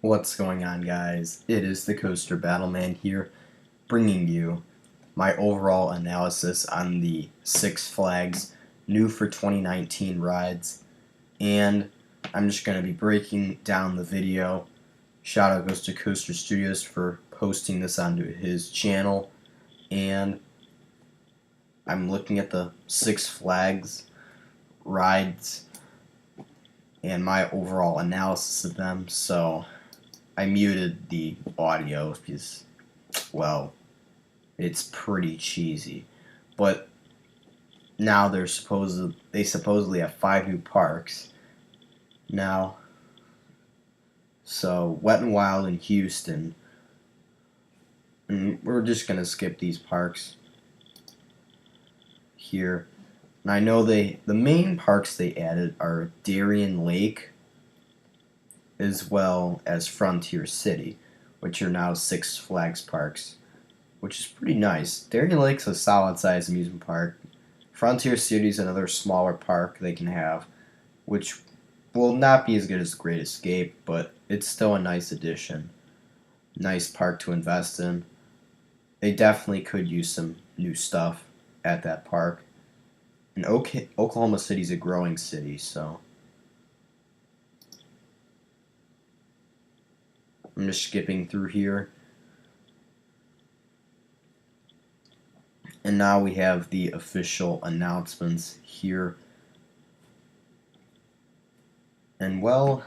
What's going on, guys? It is the Coaster Battleman here, bringing you my overall analysis on the Six Flags new for 2019 rides, and I'm just going to be breaking down the video. Shout out goes to Coaster Studios for posting this onto his channel, and I'm looking at the Six Flags rides and my overall analysis of them. So I muted the audio because, well, it's pretty cheesy. But now they supposedly have 5 new parks now. So Wet and Wild in Houston, and we're just gonna skip these parks here. And I know the main parks they added are Darien Lake, as well as Frontier City, which are now Six Flags parks, which is pretty nice. Darien Lake's a solid-sized amusement park. Frontier City is another smaller park they can have, which will not be as good as Great Escape, but it's still a nice addition. Nice park to invest in. They definitely could use some new stuff at that park. And Oklahoma City's a growing city, so I'm just skipping through here. And now we have the official announcements here. And well,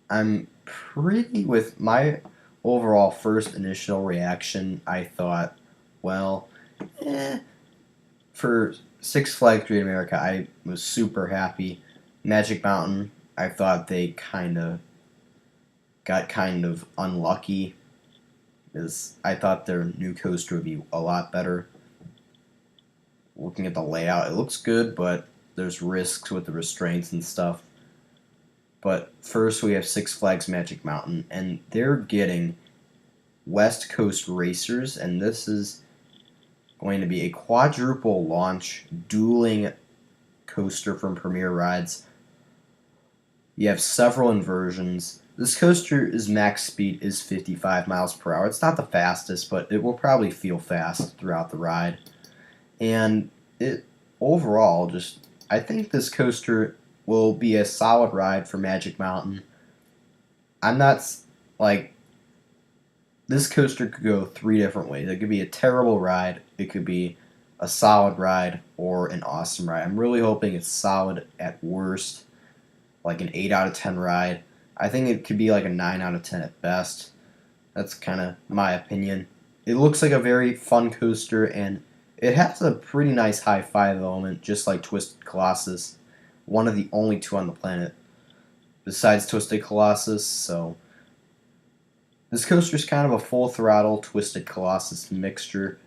I'm pretty with my overall first initial reaction. I thought, well, for Six Flags Great America, I was super happy. Magic Mountain, I thought they got kind of unlucky, because I thought their new coaster would be a lot better. Looking at the layout, it looks good, but there's risks with the restraints and stuff. But first we have Six Flags Magic Mountain, and they're getting West Coast Racers, and this is going to be a quadruple launch dueling coaster from Premier Rides. You have several inversions. This coaster's max speed is 55 miles per hour. It's not the fastest, but it will probably feel fast throughout the ride. And it overall, I think this coaster will be a solid ride for Magic Mountain. I'm not this coaster could go 3 different ways. It could be a terrible ride, it could be a solid ride, or an awesome ride. I'm really hoping it's solid at worst, like an 8 out of 10 ride. I think it could be like a 9 out of 10 at best. That's kind of my opinion. It looks like a very fun coaster, and it has a pretty nice high five element, just like Twisted Colossus. One of the only 2 on the planet besides Twisted Colossus, so this coaster is kind of a full throttle Twisted Colossus mixture,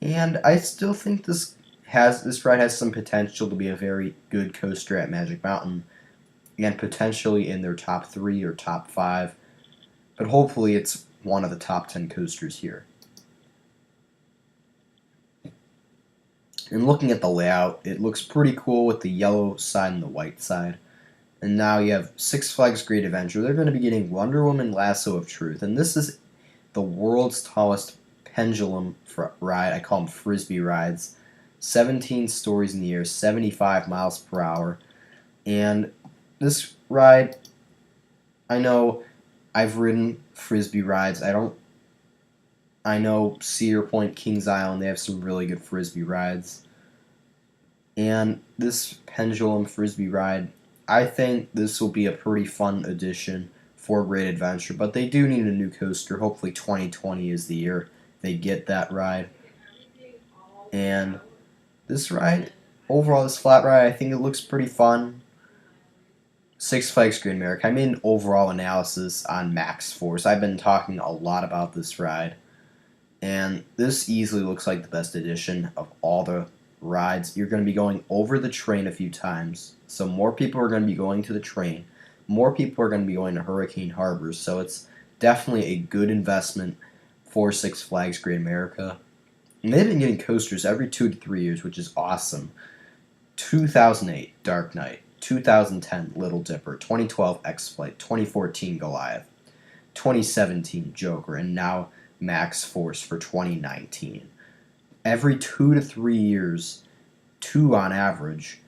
and I still think this ride has some potential to be a very good coaster at Magic Mountain, and potentially in their top 3 or top 5, but hopefully it's one of the top 10 coasters here. And looking at the layout, it looks pretty cool with the yellow side and the white side. And now you have Six Flags Great Adventure. They're going to be getting Wonder Woman Lasso of Truth. And this is the world's tallest pendulum ride. I call them Frisbee rides. 17 stories in the air, 75 miles per hour. And this ride, I know I've ridden Frisbee rides. I know Cedar Point, Kings Island, they have some really good Frisbee rides. And this pendulum Frisbee ride, I think this will be a pretty fun addition for Great Adventure, but they do need a new coaster. Hopefully 2020 is the year they get that ride. And this ride, overall, this flat ride, I think it looks pretty fun. Six Flags Great America, I made an overall analysis on Max Force. I've been talking a lot about this ride, and this easily looks like the best addition of all the rides. You're going to be going over the train a few times, so more people are going to be going to the train. More people are going to be going to Hurricane Harbor, so it's definitely a good investment for Six Flags Great America. And they've been getting coasters every 2 to 3 years, which is awesome. 2008 Dark Knight, 2010 Little Dipper, 2012 X-Flight, 2014 Goliath, 2017 Joker, and now Max Force for 2019. Every 2 to 3 years, 2 on average,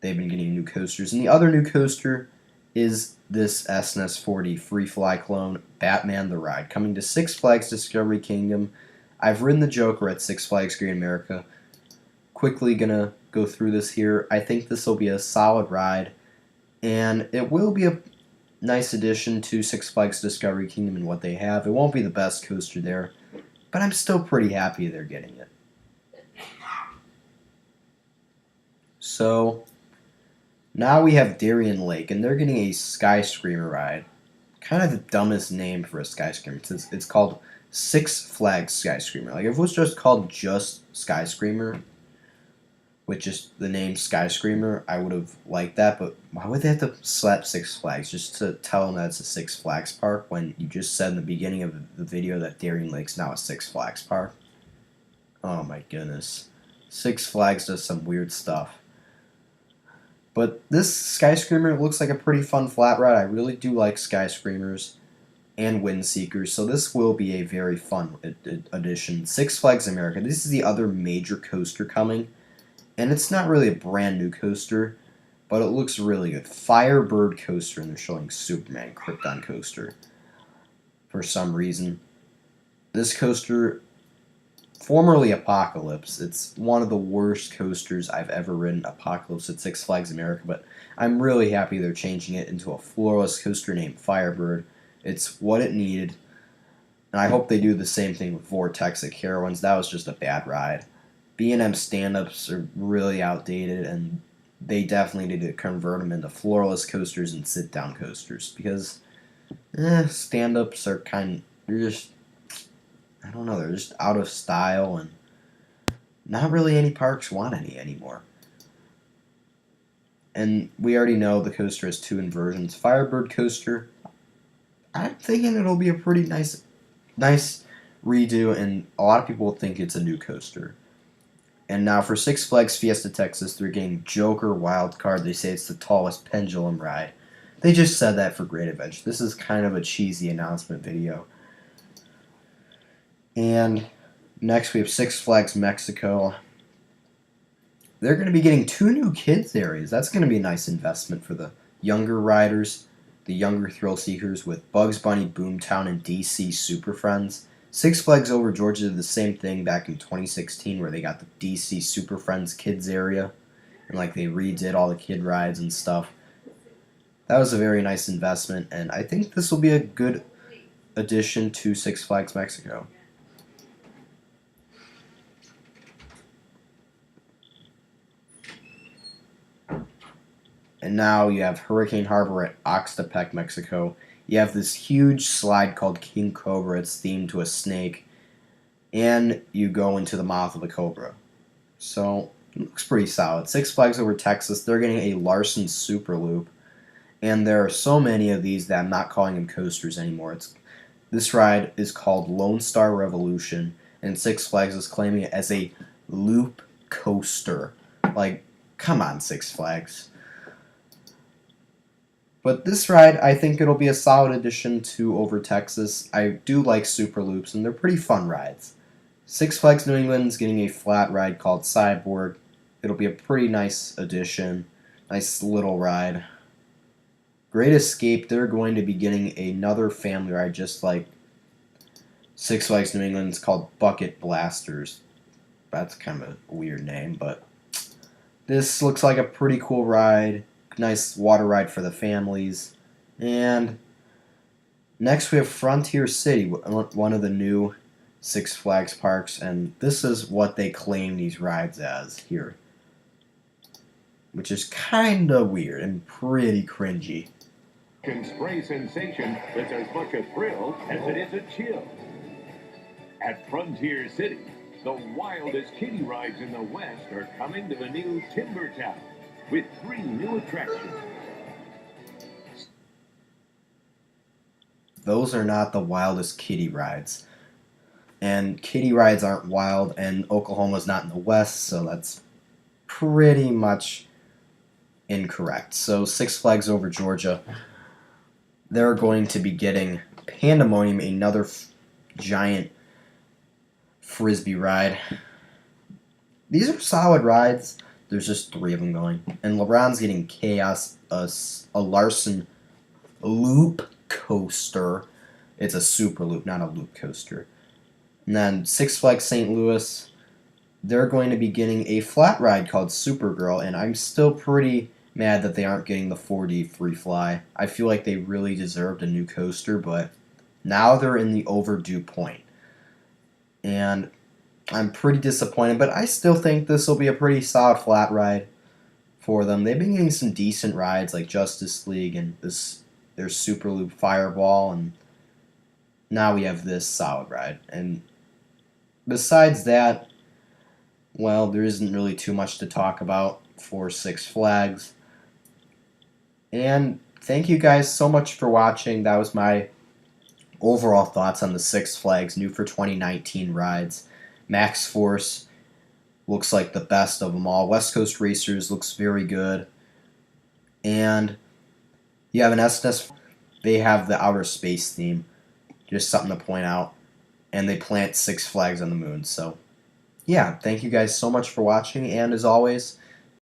they've been getting new coasters. And the other new coaster is this SNS 40 Free Fly clone, Batman the Ride, coming to Six Flags Discovery Kingdom. I've ridden the Joker at Six Flags Great America. Quickly gonna go through this here. I think this will be a solid ride, and it will be a nice addition to Six Flags Discovery Kingdom and what they have. It won't be the best coaster there, but I'm still pretty happy they're getting it. So now we have Darien Lake, and they're getting a Sky Screamer ride. Kind of the dumbest name for a Sky Screamer. It's called Six Flags Sky Screamer. Like, if it was just called just Sky Screamer, with just the name Sky Screamer, I would have liked that, but why would they have to slap Six Flags just to tell them that it's a Six Flags park when you just said in the beginning of the video that Darien Lake's now a Six Flags park? Oh my goodness. Six Flags does some weird stuff. But this Sky Screamer looks like a pretty fun flat ride. I really do like Sky Screamers and Wind Seekers, so this will be a very fun addition. Six Flags America, this is the other major coaster coming. And it's not really a brand new coaster, but it looks really good. Firebird coaster, and they're showing Superman Krypton coaster for some reason. This coaster, formerly Apocalypse, it's one of the worst coasters I've ever ridden, Apocalypse at Six Flags America, but I'm really happy they're changing it into a floorless coaster named Firebird. It's what it needed, and I hope they do the same thing with Vortex at Carowinds. That was just a bad ride. B&M stand-ups are really outdated, and they definitely need to convert them into floorless coasters and sit-down coasters, because stand-ups are they're just, I don't know, they're just out of style, and not really any parks want any anymore. And we already know the coaster has 2 inversions. Firebird coaster, I'm thinking it'll be a pretty nice redo, and a lot of people will think it's a new coaster. And now for Six Flags Fiesta Texas, they're getting Joker Wildcard. They say it's the tallest pendulum ride. They just said that for Great Adventure. This is kind of a cheesy announcement video. And next we have Six Flags Mexico. They're going to be getting 2 new kids areas. That's going to be a nice investment for the younger riders, the younger thrill seekers, with Bugs Bunny, Boomtown, and DC Super Friends. Six Flags Over Georgia did the same thing back in 2016, where they got the DC Super Friends kids area, and like they redid all the kid rides and stuff. That was a very nice investment, and I think this will be a good addition to Six Flags Mexico. And now you have Hurricane Harbor at Oxtepec, Mexico. You have this huge slide called King Cobra. It's themed to a snake. And you go into the mouth of the cobra. So, it looks pretty solid. Six Flags Over Texas, they're getting a Larson Super Loop. And there are so many of these that I'm not calling them coasters anymore. This ride is called Lone Star Revolution. And Six Flags is claiming it as a loop coaster. Like, come on, Six Flags. But this ride, I think it'll be a solid addition to Over Texas. I do like Super Loops, and they're pretty fun rides. Six Flags New England's getting a flat ride called Cyborg. It'll be a pretty nice addition. Nice little ride. Great Escape, they're going to be getting another family ride just like Six Flags New England. It's called Bucket Blasters. That's kind of a weird name, but this looks like a pretty cool ride. Nice water ride for the families. And next we have Frontier City, one of the new Six Flags parks, and this is what they claim these rides as here, which is kind of weird and pretty cringy. Spray sensation that's as much a thrill as it is a chill. At Frontier City, the wildest kiddie rides in the West are coming to the new Timber Town, with 3 new attractions. Those are not the wildest kiddie rides. And kiddie rides aren't wild, and Oklahoma's not in the West, so that's pretty much incorrect. So Six Flags Over Georgia, they're going to be getting Pandemonium, another giant frisbee ride. These are solid rides. There's just 3 of them going. And LeBron's getting Chaos, a Larson loop coaster. It's a super loop, not a loop coaster. And then Six Flags St. Louis, they're going to be getting a flat ride called Supergirl, and I'm still pretty mad that they aren't getting the 4D Free Fly. I feel like they really deserved a new coaster, but now they're in the overdue point. And I'm pretty disappointed, but I still think this will be a pretty solid flat ride for them. They've been getting some decent rides like Justice League and their Super Loop Fireball, and now we have this solid ride. And besides that, well, there isn't really too much to talk about for Six Flags. And thank you guys so much for watching. That was my overall thoughts on the Six Flags new for 2019 rides. Max Force looks like the best of them all. West Coast Racers looks very good. And you have an SNS. They have the outer space theme. Just something to point out. And they plant Six Flags on the moon. So, yeah, thank you guys so much for watching. And as always,